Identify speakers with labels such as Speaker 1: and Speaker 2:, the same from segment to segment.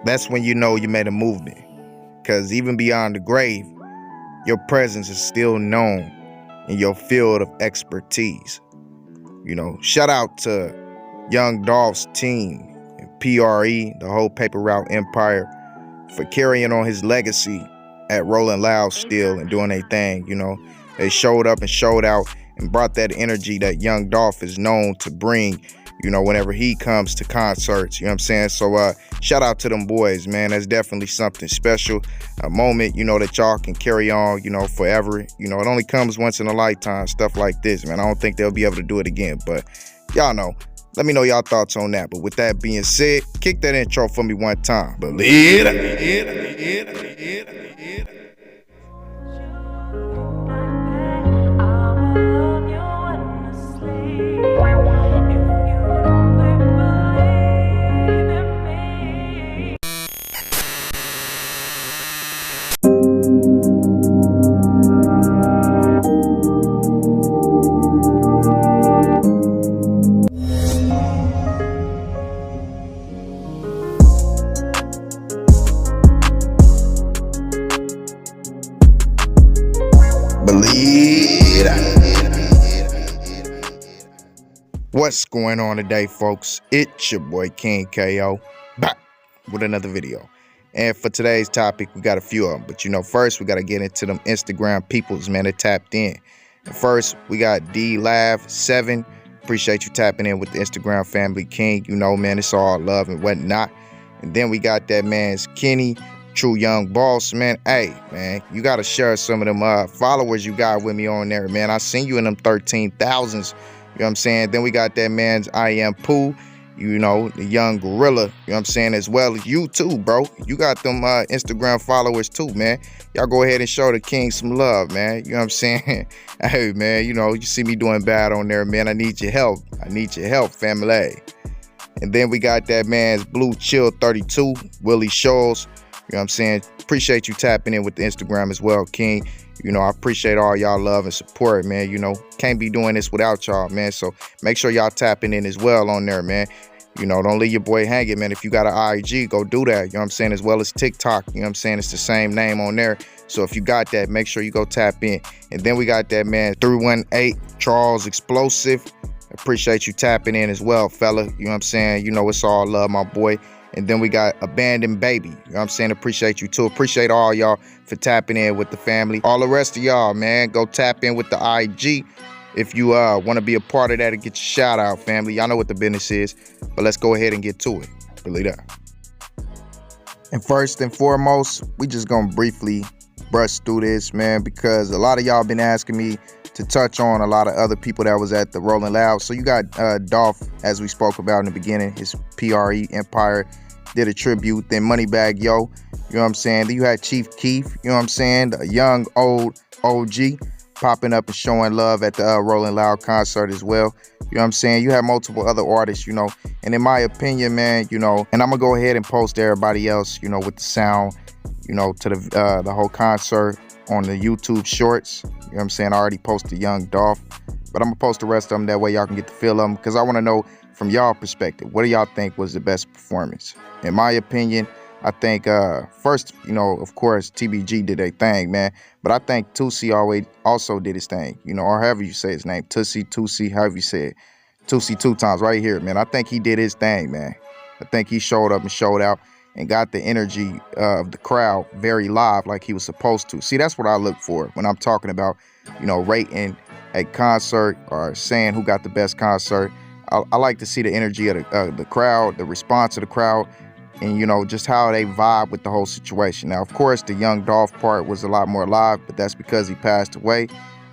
Speaker 1: That's when you know you made a movement. Because even beyond the grave, your presence is still known in your field of expertise. You know, shout out to Young Dolph's team, and PRE, the whole Paper Route Empire, for carrying on his legacy at Rolling Loud still and doing their thing. You know, they showed up and showed out and brought that energy that Young Dolph is known to bring, you know, whenever he comes to concerts, you know what I'm saying? So shout out to them boys, man. That's definitely something special, a moment, you know, that y'all can carry on, you know, forever. You know, it only comes once in a lifetime, stuff like this, man. I don't think they'll be able to do it again, but y'all know. Let me know y'all thoughts on that. But with that being said, kick that intro for me one time. Believe it. What's going on today, folks? It's your boy King KO back with another video. And for today's topic, we got a few of them. But you know, first we got to get into them Instagram peoples, man, that tapped in. And first, we got DLav7. Appreciate you tapping in with the Instagram family, King. You know, man, it's all love and whatnot. And then we got that man's Kenny, True Young Boss, man. Hey, man, you got to share some of them followers you got with me on there, man. I seen you in them 13,000s. You know what I'm saying? Then we got that man's I Am Pooh, you know, the young gorilla, you know what I'm saying, as well as you too, bro. You got them Instagram followers too, man. Y'all go ahead and show the king some love, man. You know what I'm saying? Hey, man, you know, you see me doing bad on there, man. I need your help. I need your help, family. And then we got that man's Blue Chill 32, Willie Scholes. You know what I'm saying? Appreciate you tapping in with the Instagram as well, King. You know, I appreciate all y'all love and support, man. You know, can't be doing this without y'all, man. So make sure y'all tapping in as well on there, man. You know, don't leave your boy hanging, man. If you got an IG, go do that. You know what I'm saying? As well as TikTok. You know what I'm saying? It's the same name on there. So if you got that, make sure you go tap in. And then we got that man 318 Charles Explosive. Appreciate you tapping in as well, fella. You know what I'm saying? You know, it's all love, my boy. And then we got Abandoned Baby. You know what I'm saying? Appreciate you too. Appreciate all y'all for tapping in with the family. All the rest of y'all, man, go tap in with the IG if you want to be a part of that and get your shout out, family. Y'all know what the business is, but let's go ahead and get to it. Believe that. And first and foremost, we just gonna briefly brush through this, man, because a lot of y'all been asking me to touch on a lot of other people that was at the Rolling Loud. So you got Dolph, as we spoke about in the beginning, his PRE Empire did a tribute. Then Moneybag Yo, you know what I'm saying? Then you had Chief Keef, you know what I'm saying? The young old OG popping up and showing love at the Rolling Loud concert as well. You know what I'm saying? You have multiple other artists, you know. And in my opinion, man, you know, and I'm gonna go ahead and post everybody else, you know, with the sound, you know, to the whole concert on the YouTube shorts. You know what I'm saying? I already posted Young Dolph, but I'm gonna post the rest of them, that way y'all can get the feel of them, because I want to know from y'all perspective, what do y'all think was the best performance? In my opinion, I think first, you know, of course, TBG did their thing, man, but I think Theezy also did his thing, you know, or however you say his name, Theezy, however you say it, Theezy 2 times right here, man. I think he did his thing, man. I think he showed up and showed out and got the energy of the crowd very live, like he was supposed to. See, that's what I look for when I'm talking about, you know, rating a concert or saying who got the best concert. I like to see the energy of the crowd, the response of the crowd, and, you know, just how they vibe with the whole situation. Now, of course, the Young Dolph part was a lot more live, but that's because he passed away.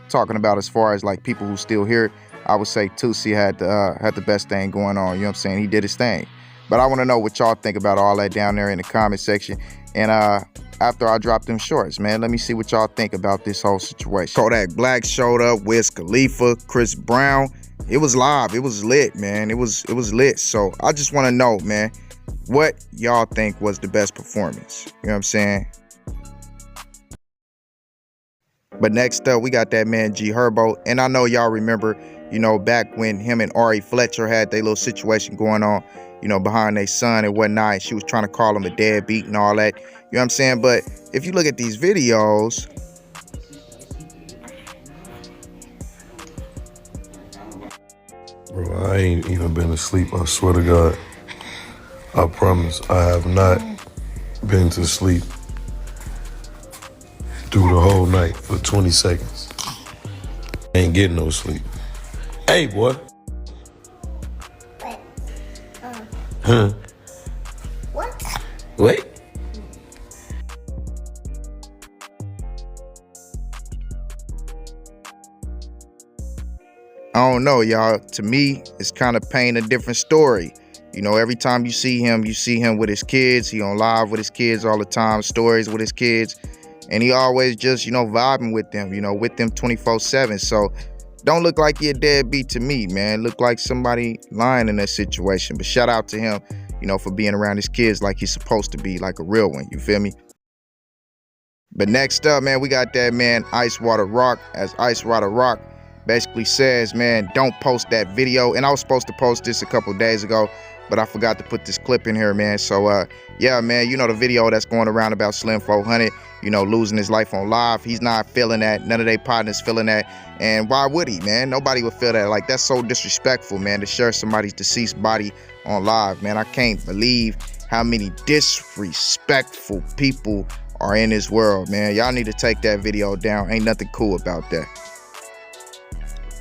Speaker 1: Talking about as far as like people who still here, I would say Theezy had the best thing going on. You know what I'm saying? He did his thing. But I want to know what y'all think about all that down there in the comment section. And after I drop them shorts, man, let me see what y'all think about this whole situation. Kodak Black showed up, Wiz Khalifa, Chris Brown. It was live. It was lit, man. It was lit. So I just want to know, man, what y'all think was the best performance. You know what I'm saying? But next up, we got that man G Herbo. And I know y'all remember, you know, back when him and Ari Fletcher had their little situation going on. behind their son and whatnot. And she was trying to call him a deadbeat and all that. You know what I'm saying? But if you look at these videos,
Speaker 2: bro, I ain't even been asleep, I swear to God. I promise, I have not been to sleep through the whole night for 20 seconds. Ain't getting no sleep. Hey, boy. Huh?
Speaker 3: What?
Speaker 2: Wait.
Speaker 1: I don't know, y'all. To me, it's kind of painting a different story. Every time you see him with his kids. He on live with his kids all the time, stories with his kids. And he always just, vibing with them, with them 24/7. So don't look like he a deadbeat to me, man. Look like somebody lying in that situation. But shout out to him, for being around his kids like he's supposed to be, like a real one. You feel me? But next up, man, we got that man, Ice Water Rock. As Ice Water Rock basically says, man, don't post that video. And I was supposed to post this a couple days ago, but I forgot to put this clip in here, man. So, yeah, man, the video that's going around about Slim 400, losing his life on live. He's not feeling that. None of their partners feeling that. And why would he, man? Nobody would feel that. Like, that's so disrespectful, man, to share somebody's deceased body on live, man. I can't believe how many disrespectful people are in this world, man. Y'all need to take that video down. Ain't nothing cool about that.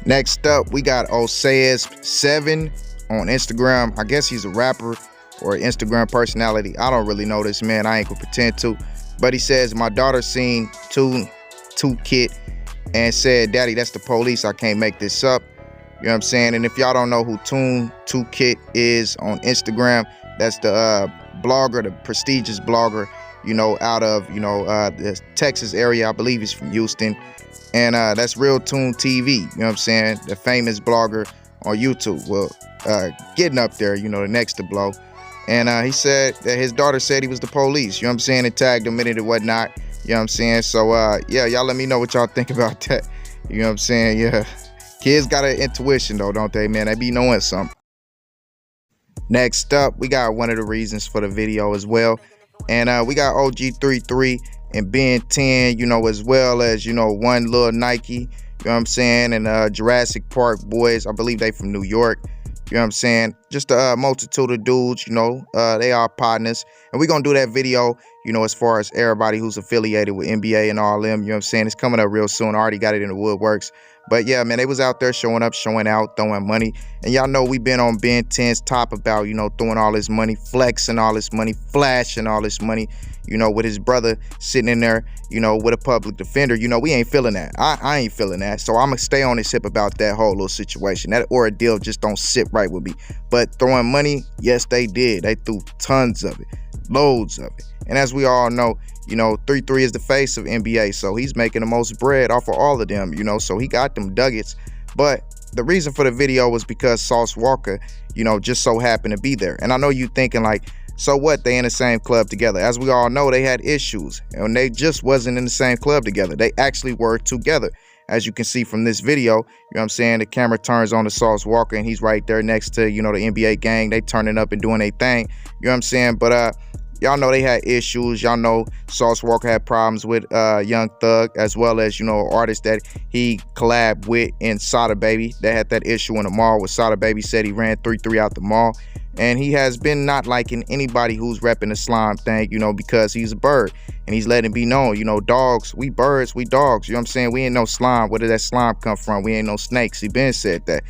Speaker 1: Next up, we got Oppz7 on Instagram. I guess he's a rapper or an Instagram personality. I don't really know this man. I ain't gonna pretend to. But he says, my daughter seen Toon Kit and said, Daddy, that's the police. I can't make this up. You know what I'm saying? And if y'all don't know who Toon Kit is on Instagram, that's the blogger, the prestigious blogger, out of, the Texas area. I believe he's from Houston. And that's Real Toon TV, you know what I'm saying? The famous blogger on YouTube. Well, getting up there, the next to blow. And he said that his daughter said he was the police, you know what I'm saying? And tagged him in it and whatnot, you know what I'm saying? So, yeah, y'all let me know what y'all think about that. You know what I'm saying? Yeah. Kids got an intuition, though, don't they, man? They be knowing something. Next up, we got one of the reasons for the video as well. And we got OG3three and Ben 10, as well as, One Little Nike, you know what I'm saying? And Jurassic Park boys, I believe they from New York, you know what I'm saying? Just a multitude of dudes, they are partners. And we're going to do that video, as far as everybody who's affiliated with NBA and all them, you know what I'm saying? It's coming up real soon. I already got it in the woodworks. But yeah, man, they was out there showing up, showing out, throwing money. And y'all know we been on Ben 10's top about, throwing all this money, flexing all this money, flashing all this money, with his brother sitting in there, with a public defender. We ain't feeling that. I ain't feeling that. So I'm going to stay on his hip about that whole little situation. That ordeal just don't sit right with me. But throwing money, yes, they did. They threw tons of it, loads of it. And as we all know, 3-3 is the face of NBA, so he's making the most bread off of all of them, so he got them nuggets. But the reason for the video was because Sauce Walka, just so happened to be there. And I know you thinking like, so what, they in the same club together? As we all know, they had issues, and they just wasn't in the same club together. They actually were together. As you can see from this video, you know what I'm saying? The camera turns on to Sauce Walka, and he's right there next to, the NBA gang. They turning up and doing their thing, you know what I'm saying? But, y'all know they had issues. Y'all know Sauce Walka had problems with Young Thug, as well as, artists that he collabed with in Sada Baby. They had that issue in the mall where Sada Baby said he ran 3-3 out the mall. And he has been not liking anybody who's repping the slime thing, because he's a bird. And he's letting it be known, dogs, we birds, we dogs. You know what I'm saying? We ain't no slime. Where did that slime come from? We ain't no snakes. He been said that,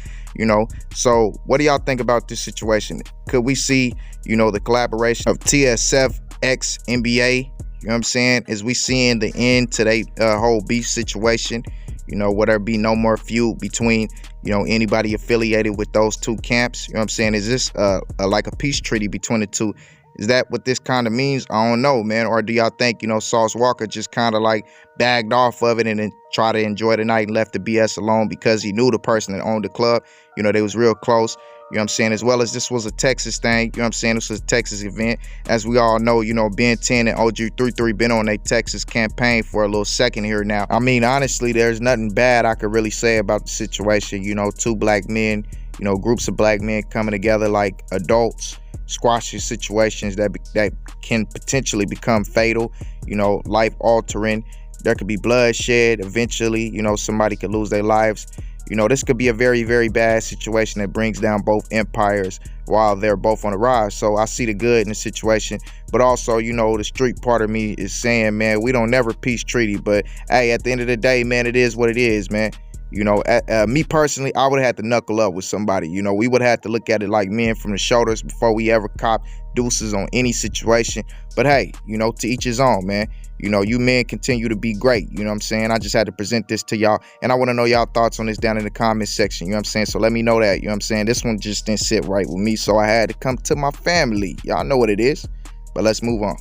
Speaker 1: So what do y'all think about this situation? Could we see, the collaboration of TSF x NBA? You know what I'm saying? Is we seeing the end to that whole beef situation? Will there be no more feud between, anybody affiliated with those two camps? You know what I'm saying? Is this like a peace treaty between the two? Is that what this kind of means? I don't know, man. Or do y'all think, Sauce Walka just kind of like bagged off of it and then tried to enjoy the night and left the BS alone because he knew the person that owned the club? They was real close. You know what I'm saying? As well as this was a Texas thing. You know what I'm saying? This was a Texas event. As we all know, Ben 10 and OG3three been on a Texas campaign for a little second here now. I mean, honestly, there's nothing bad I could really say about the situation. Two black men, You know, groups of black men coming together like adults, squashing situations that can potentially become fatal, you know, life altering. There could be bloodshed eventually, you know, somebody could lose their lives. You know, this could be a very, very bad situation that brings down both empires while they're both on the rise. So I see the good in the situation, but also, you know, the street part of me is saying, man, we don't never peace treaty, but hey, at the end of the day, man, it is what it is, man. You know, me personally, I would have had to knuckle up with somebody. You know, we would have to look at it like men from the shoulders before we ever cop deuces on any situation. But hey, you know, to each his own, man. You know, you men continue to be great. You know what I'm saying? I just had to present this to y'all. And I want to know y'all thoughts on this down in the comment section. You know what I'm saying? So let me know that. You know what I'm saying? This one just didn't sit right with me. So I had to come to my family. Y'all know what it is. But let's move on.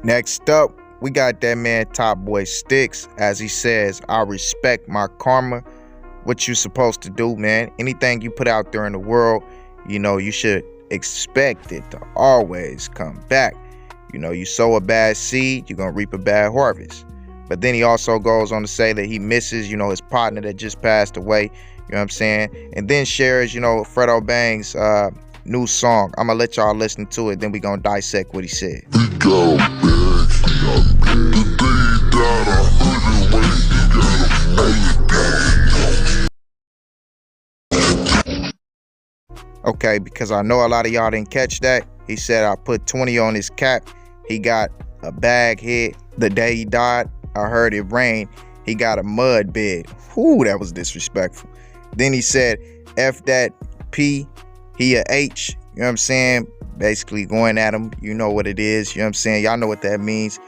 Speaker 1: Next up, we got that man Top Boy Sticks. As he says, I respect my karma. What you supposed to do, man. Anything you put out there in the world, you know, you should expect it to always come back. You know, you sow a bad seed, you're going to reap a bad harvest. But then he also goes on to say that he misses, you know, his partner that just passed away. You know what I'm saying? And then shares, you know, Fredo Bang's new song. I'm going to let y'all listen to it. Then we're going to dissect what he said. Okay, because I know a lot of y'all didn't catch that. He said I put 20 on his cap. He got a bag hit the day he died. I heard it rain. He got a mud bed. Whoo, that was disrespectful. Then he said, F that P, he a H. You know what I'm saying? Basically going at him. You know what it is. You know what I'm saying? Y'all know what that means.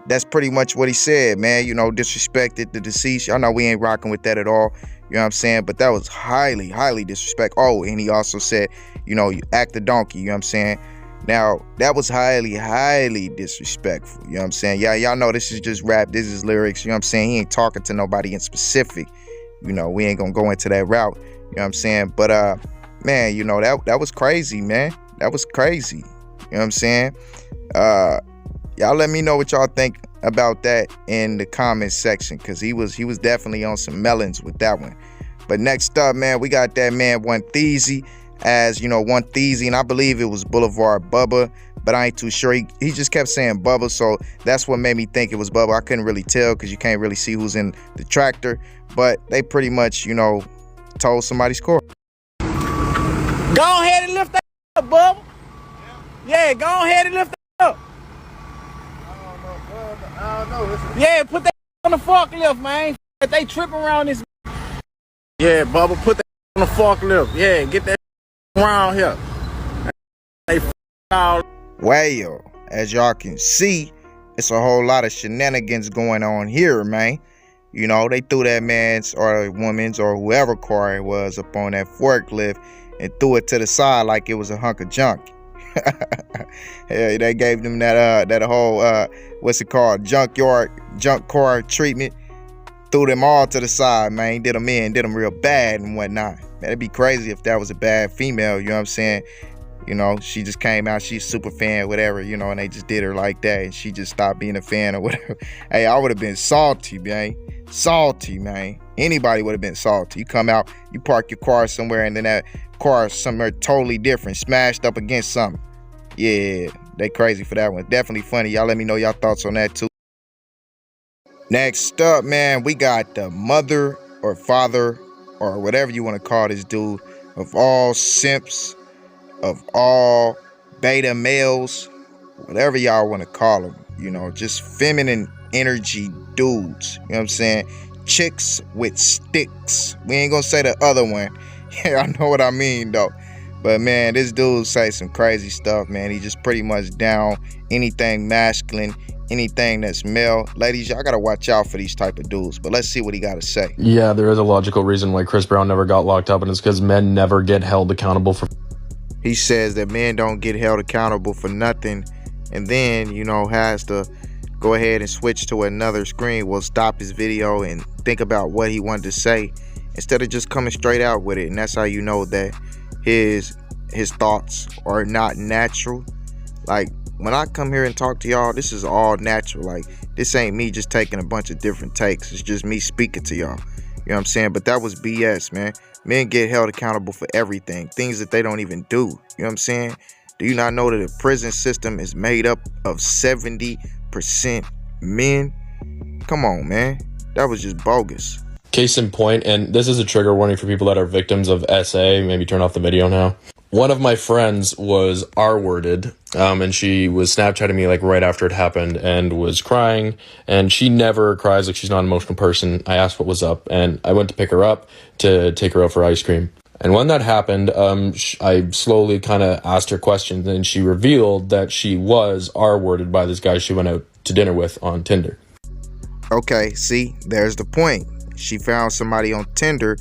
Speaker 1: That's pretty much what he said, man. You know, disrespected the deceased. Y'all know we ain't rocking with that at all. You know what I'm saying? But that was highly, highly disrespectful. Oh, and he also said, you know, you act a donkey. You know what I'm saying? Now, that was highly, highly disrespectful. You know what I'm saying? Yeah, y'all know this is just rap. This is lyrics. You know what I'm saying? He ain't talking to nobody in specific. You know, we ain't gonna go into that route. You know what I'm saying? But, man, you know, that was crazy, man. That was crazy. You know what I'm saying? Y'all let me know what y'all think about that in the comment section, because he was definitely on some melons with that one. But next up, man, we got that man One Theezy, as you know, One Theezy, and I believe it was Boulevard Bubba, but I ain't too sure. He just kept saying Bubba, so that's what made me think it was Bubba. I couldn't really tell because you can't really see who's in the tractor, but they pretty much, you know, told somebody score.
Speaker 4: Go ahead and lift that up, Bubba. Yeah, go ahead and lift that up. I don't know. Yeah, put that on the forklift, man. They tripping around this. Yeah, Bubba, put that on the forklift. Yeah, get that around here. They all.
Speaker 1: Well, as y'all can see, it's a whole lot of shenanigans going on here, man. You know, they threw that man's or woman's or whoever car it was up on that forklift and threw it to the side like it was a hunk of junk. Yeah, they gave them that whole what's it called, junk car treatment. Threw them all to the side, man. Did them real bad and whatnot. Man, it'd be crazy if that was a bad female. You know what I'm saying? You know, she just came out, she's a super fan, whatever, you know, and they just did her like that, and she just stopped being a fan or whatever. Hey, I would have been salty, man. Salty, man. Anybody would have been salty. You come out, you park your car somewhere, and then that car is somewhere totally different, smashed up against something. Yeah, they crazy for that one. Definitely funny. Y'all let me know y'all thoughts on that too. Next up, man, we got the mother or father or whatever you want to call this dude of all simps, of all beta males, whatever y'all want to call them, you know, just feminine energy dudes, you know what I'm saying? Chicks with sticks. We ain't gonna say the other one. Yeah, I know what I mean though. But man, this dude say some crazy stuff, man. He just pretty much down anything masculine, anything that's male. Ladies, y'all gotta watch out for these type of dudes. But let's see what he gotta say.
Speaker 5: Yeah, there is a logical reason why Chris Brown never got locked up, and it's because men never get held accountable for.
Speaker 1: He says that men don't get held accountable for nothing, and then, you know, has to go ahead and switch to another screen. Will stop his video and think about what he wanted to say instead of just coming straight out with it. And that's how you know that his thoughts are not natural. Like, when I come here and talk to y'all, this is all natural. Like, this ain't me just taking a bunch of different takes. It's just me speaking to y'all. You know what I'm saying? But that was BS, man. Men get held accountable for everything, things that they don't even do. You know what I'm saying? Do you not know that the prison system is made up of 70% men? Come on, man. That was just bogus.
Speaker 5: Case in point, and this is a trigger warning for people that are victims of SA, maybe turn off the video now. One of my friends was R-worded, and she was Snapchatting me like right after it happened and was crying, and she never cries, like she's not an emotional person. I asked what was up, and I went to pick her up to take her out for ice cream. And when that happened, I slowly kind of asked her questions, and she revealed that she was R-worded by this guy she went out to dinner with on Tinder.
Speaker 1: Okay, see, there's the point. She found somebody on Tinder,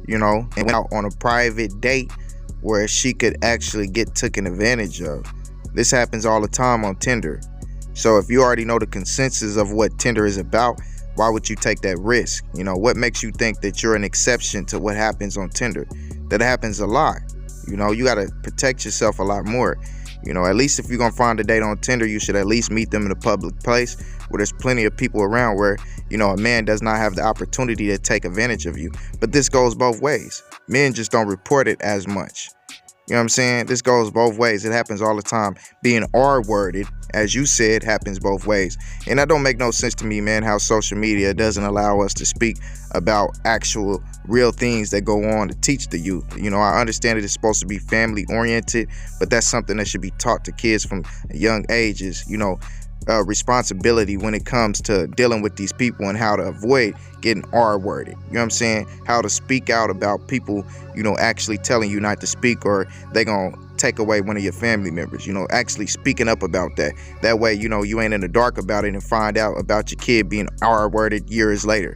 Speaker 1: you know, and went out on a private date where she could actually get taken advantage of. This happens all the time on Tinder. So if you already know the consensus of what Tinder is about, why would you take that risk? You know, what makes you think that you're an exception to what happens on Tinder? That happens a lot. You know, you got to protect yourself a lot more. You know, at least if you're going to find a date on Tinder, you should at least meet them in a public place where there's plenty of people around where, you know, a man does not have the opportunity to take advantage of you. But this goes both ways. Men just don't report it as much. You know what I'm saying? This goes both ways. It happens all the time. Being R-worded, as you said, happens both ways. And that don't make no sense to me, man, how social media doesn't allow us to speak about actual real things that go on to teach the youth. You know, I understand it is supposed to be family oriented, but that's something that should be taught to kids from young ages. You know, responsibility when it comes to dealing with these people and how to avoid getting R-worded. You know what I'm saying? How to speak out about people, you know, actually telling you not to speak, or they gonna take away one of your family members. You know, actually speaking up about that. That way, you know, you ain't in the dark about it and find out about your kid being R-worded years later.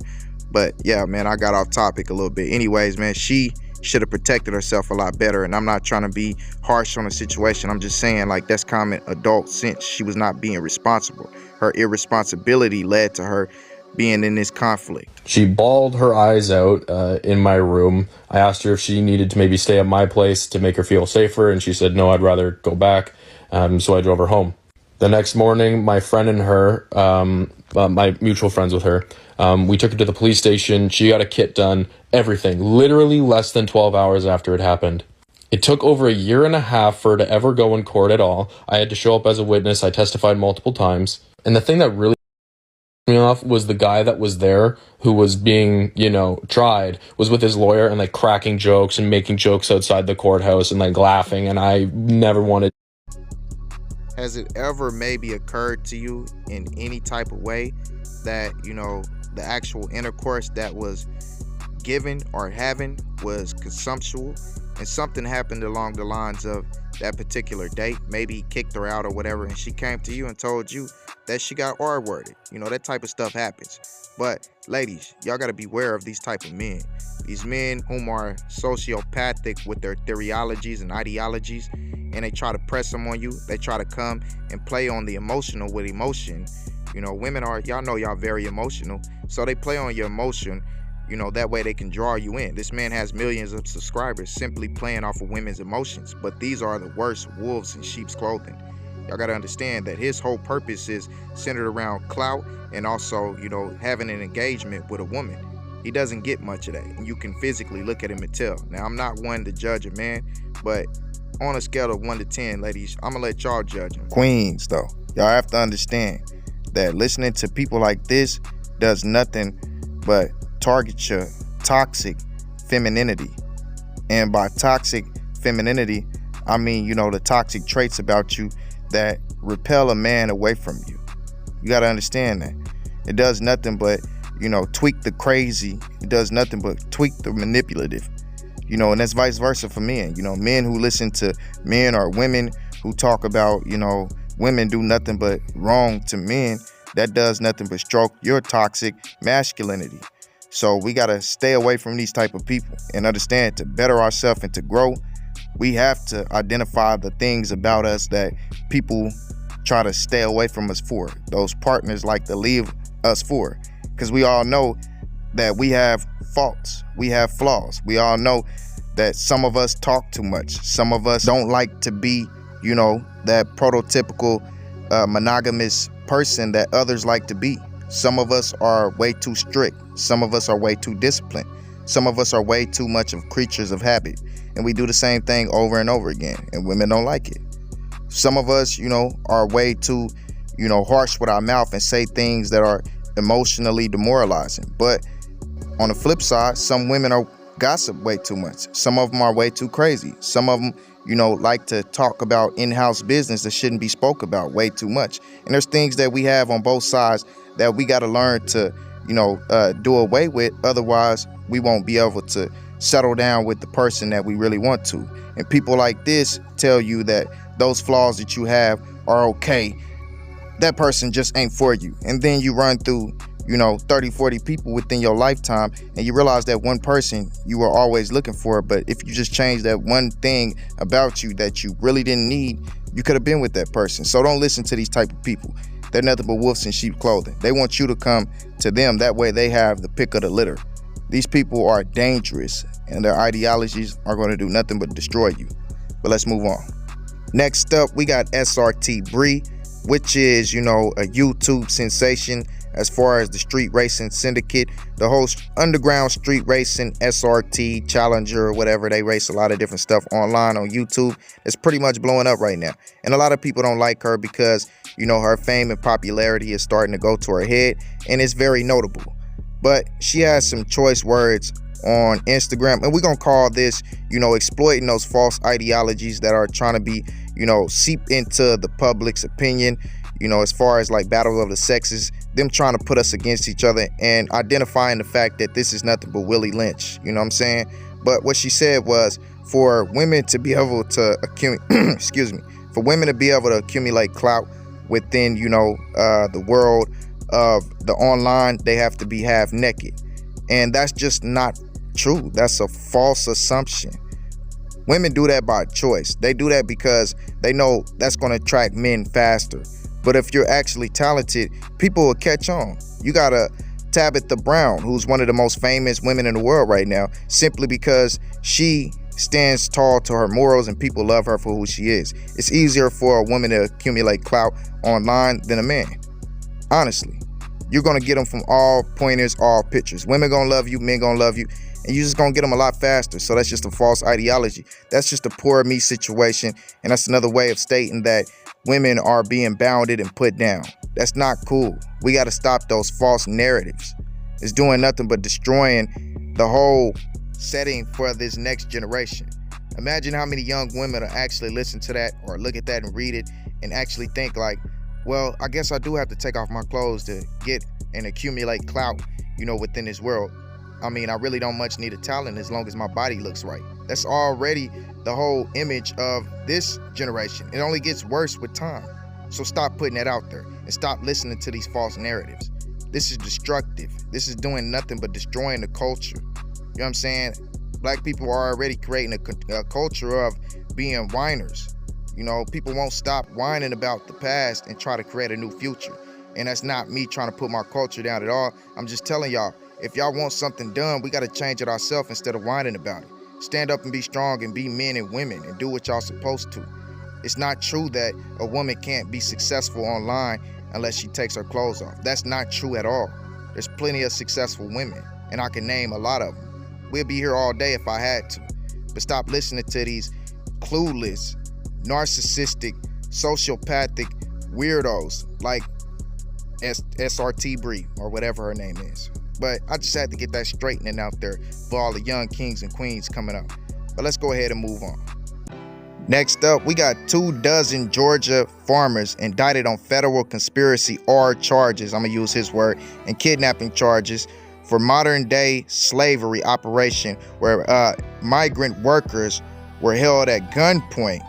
Speaker 1: But yeah, man, I got off topic a little bit. Anyways, man, she should have protected herself a lot better, and I'm not trying to be harsh on the situation. I'm just saying, like, that's common adult sense. She was not being responsible. Her irresponsibility led to her being in this conflict.
Speaker 5: She bawled her eyes out in my room. I asked her if she needed to maybe stay at my place to make her feel safer, and she said no, I'd rather go back. So I drove her home. The next morning, my friend and her, my mutual friends with her, we took her to the police station. She got a kit done, everything, literally less than 12 hours after it happened. It took over a year and a half for her to ever go in court at all. I had to show up as a witness. I testified multiple times. And the thing that really pissed me off was the guy that was there who was being, you know, tried, was with his lawyer and like cracking jokes and making jokes outside the courthouse and like laughing. And I never wanted.
Speaker 1: Has it ever maybe occurred to you in any type of way that, you know, the actual intercourse that was given or having was consensual, and something happened along the lines of that particular date? Maybe he kicked her out or whatever, and she came to you and told you that she got R-worded. You know, that type of stuff happens. But ladies, y'all got to beware of these type of men. These men whom are sociopathic with their theories and ideologies, and they try to press them on you. They try to come and play on the emotional with emotion. You know, women are, y'all know y'all very emotional, so they play on your emotion, you know, that way they can draw you in. This man has millions of subscribers simply playing off of women's emotions, but these are the worst wolves in sheep's clothing. Y'all gotta understand that his whole purpose is centered around clout and also, you know, having an engagement with a woman. He doesn't get much of that, and you can physically look at him and tell. Now, I'm not one to judge a man, but on a scale of 1 to 10, ladies, I'm gonna let y'all judge him. Queens, though, y'all have to understand that listening to people like this does nothing but target your toxic femininity. And by toxic femininity, I mean, you know, the toxic traits about you that repel a man away from you. You got to understand that. It does nothing but, you know, tweak the crazy. It does nothing but tweak the manipulative. You know, and that's vice versa for men. You know, men who listen to men or women who talk about, you know, women do nothing but wrong to men, that does nothing but stroke your toxic masculinity. So we got to stay away from these type of people and understand, to better ourselves and to grow, we have to identify the things about us that people try to stay away from us for. Those partners like to leave us for. Because we all know that we have faults. We have flaws. We all know that some of us talk too much. Some of us don't like to be, you know, that prototypical monogamous person that others like to be. Some of us are way too strict. Some of us are way too disciplined. Some of us are way too much of creatures of habit, and we do the same thing over and over again, and women don't like it. Some of us, are way too, harsh with our mouth and say things that are emotionally demoralizing. But on the flip side, some women are gossip way too much. Some of them are way too crazy. Some of them, like to talk about in-house business that shouldn't be spoke about way too much. And there's things that we have on both sides that we got to learn to, do away with. Otherwise, we won't be able to settle down with the person that we really want to. And people like this tell you that those flaws that you have are okay. That person just ain't for you. And then you run through 30, 40 people within your lifetime, and you realize that one person you were always looking for. But if you just change that one thing about you that you really didn't need, you could have been with that person. So don't listen to these type of people. They're nothing but wolves in sheep clothing. They want you to come to them. That way they have the pick of the litter. These people are dangerous, and their ideologies are going to do nothing but destroy you. But let's move on. Next up, we got SRT3, which is, a YouTube sensation as far as the street racing syndicate. The whole underground street racing, SRT, Challenger, whatever, they race a lot of different stuff online on YouTube. It's pretty much blowing up right now. And a lot of people don't like her because, her fame and popularity is starting to go to her head, and it's very notable. But she has some choice words on Instagram, and we're gonna call this, exploiting those false ideologies that are trying to be, seep into the public's opinion, as far as like battle of the sexes, them trying to put us against each other and identifying the fact that this is nothing but Willie Lynch, you know what I'm saying? But what she said was, for women to be able to accumulate, for women to be able to accumulate clout within, the world of the online, they have to be half naked. And that's just not true. That's a false assumption. Women do that by choice. They do that because they know that's going to attract men faster. But if you're actually talented, people will catch on. You got a Tabitha Brown, who's one of the most famous women in the world right now, simply because she stands tall to her morals and people love her for who she is. It's easier for a woman to accumulate clout online than a man. Honestly, you're going to get them from all pointers, all pictures. Women going to love you, men going to love you, and you're just going to get them a lot faster. So that's just a false ideology. That's just a poor me situation, and that's another way of stating that women are being bounded and put down. That's not cool. We got to stop those false narratives. It's doing nothing but destroying the whole setting for this next generation. Imagine how many young women will actually listen to that or look at that and read it and actually think like, well, I guess I do have to take off my clothes to get and accumulate clout, within this world. I mean, I really don't much need a talent as long as my body looks right. That's already the whole image of this generation. It only gets worse with time. So stop putting that out there and stop listening to these false narratives. This is destructive. This is doing nothing but destroying the culture. You know what I'm saying? Black people are already creating a culture of being whiners. People won't stop whining about the past and try to create a new future. And that's not me trying to put my culture down at all. I'm just telling y'all, if y'all want something done, we got to change it ourselves instead of whining about it. Stand up and be strong and be men and women and do what y'all supposed to. It's not true that a woman can't be successful online unless she takes her clothes off. That's not true at all. There's plenty of successful women, and I can name a lot of them. We'll be here all day if I had to. But stop listening to these clueless, narcissistic, sociopathic weirdos like SRT3 or whatever her name is. But I just had to get that straightening out there for all the young kings and queens coming up. But let's go ahead and move on. Next up, we got 24 Georgia farmers indicted on federal conspiracy or charges, I'm gonna use his word, and kidnapping charges for modern day slavery operation where migrant workers were held at gunpoint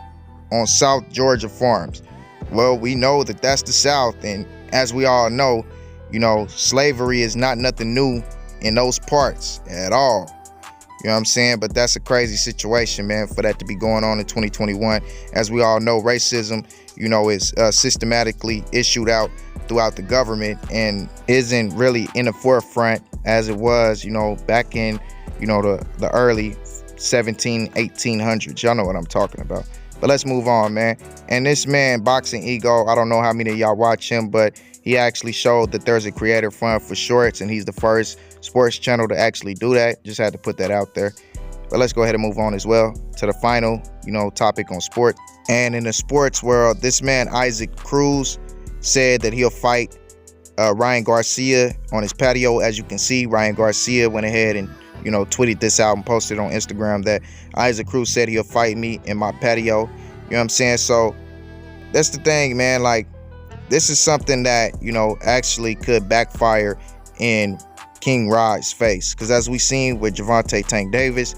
Speaker 1: on South Georgia farms. Well, we know that that's the South, and as we all know, slavery is not nothing new in those parts at all. You know what I'm saying? But that's a crazy situation, man, for that to be going on in 2021. As we all know, racism, is systematically issued out throughout the government and isn't really in the forefront as it was, back in, the early 1800s. Y'all know what I'm talking about. But let's move on, man. And this man, Boxing Ego, I don't know how many of y'all watch him, but he actually showed that there's a creator fund for shorts, and he's the first sports channel to actually do that. Just had to put that out there. But let's go ahead and move on as well to the final, topic on sport. And in the sports world, this man, Isaac Cruz, said that he'll fight Ryan Garcia on his patio. As you can see, Ryan Garcia went ahead and, tweeted this out and posted on Instagram that Isaac Cruz said he'll fight me in my patio. You know what I'm saying? So that's the thing, man. Like, this is something that, actually could backfire in King Rod's face. Because as we seen with Gervonta Tank Davis,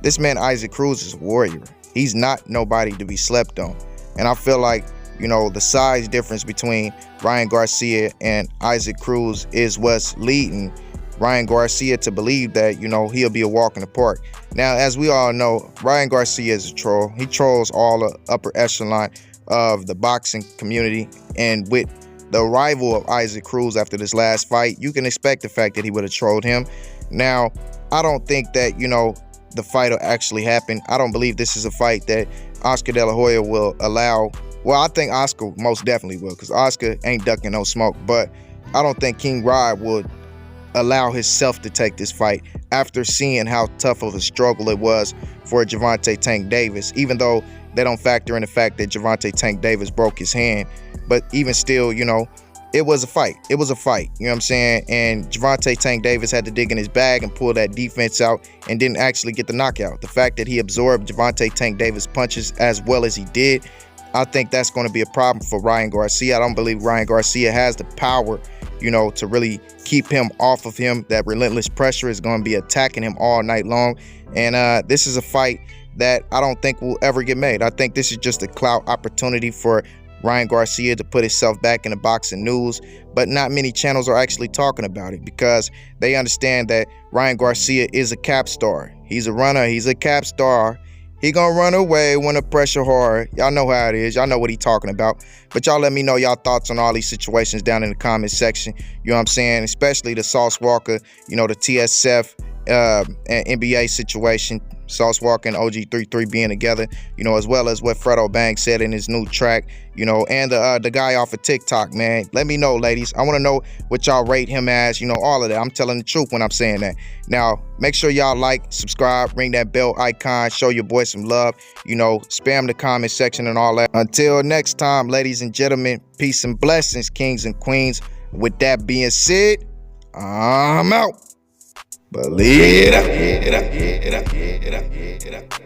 Speaker 1: this man Isaac Cruz is a warrior. He's not nobody to be slept on. And I feel like, the size difference between Ryan Garcia and Isaac Cruz is what's leading Ryan Garcia to believe that, he'll be a walk in the park. Now, as we all know, Ryan Garcia is a troll. He trolls all the upper echelon of the boxing community. And with the arrival of Isaac Cruz after this last fight, you can expect the fact that he would have trolled him. Now, I don't think that, the fight will actually happen. I don't believe this is a fight that Oscar De La Hoya will allow. Well, I think Oscar most definitely will, because Oscar ain't ducking no smoke. But I don't think King Rod would allow himself to take this fight after seeing how tough of a struggle it was for Gervonta Tank Davis, even though they don't factor in the fact that Gervonta Tank Davis broke his hand. But even still, it was a fight. It was a fight. You know what I'm saying? And Gervonta Tank Davis had to dig in his bag and pull that defense out and didn't actually get the knockout. The fact that he absorbed Gervonta Tank Davis punches as well as he did, I think that's going to be a problem for Ryan Garcia. I don't believe Ryan Garcia has the power, to really keep him off of him. That relentless pressure is going to be attacking him all night long. And this is a fight that I don't think will ever get made. I think this is just a clout opportunity for Ryan Garcia to put himself back in the boxing news, but not many channels are actually talking about it because they understand that Ryan Garcia is a cap star. He's a runner. He's a cap star. He gonna run away when the pressure hard. Y'all know how it is. Y'all know what he talking about. But y'all let me know y'all thoughts on all these situations down in the comment section. You know what I'm saying? Especially the Sauce Walka, the TSF and NBA situation. Sauce Walka and OG3three being together, as well as what Fredo Bang said in his new track, and the guy off of TikTok, man. Let me know, ladies. I want to know what y'all rate him as, all of that. I'm telling the truth when I'm saying that. Now, make sure y'all like, subscribe, ring that bell icon, show your boy some love, spam the comment section and all that. Until next time, ladies and gentlemen, peace and blessings, kings and queens. With that being said, I'm out. Believe it up.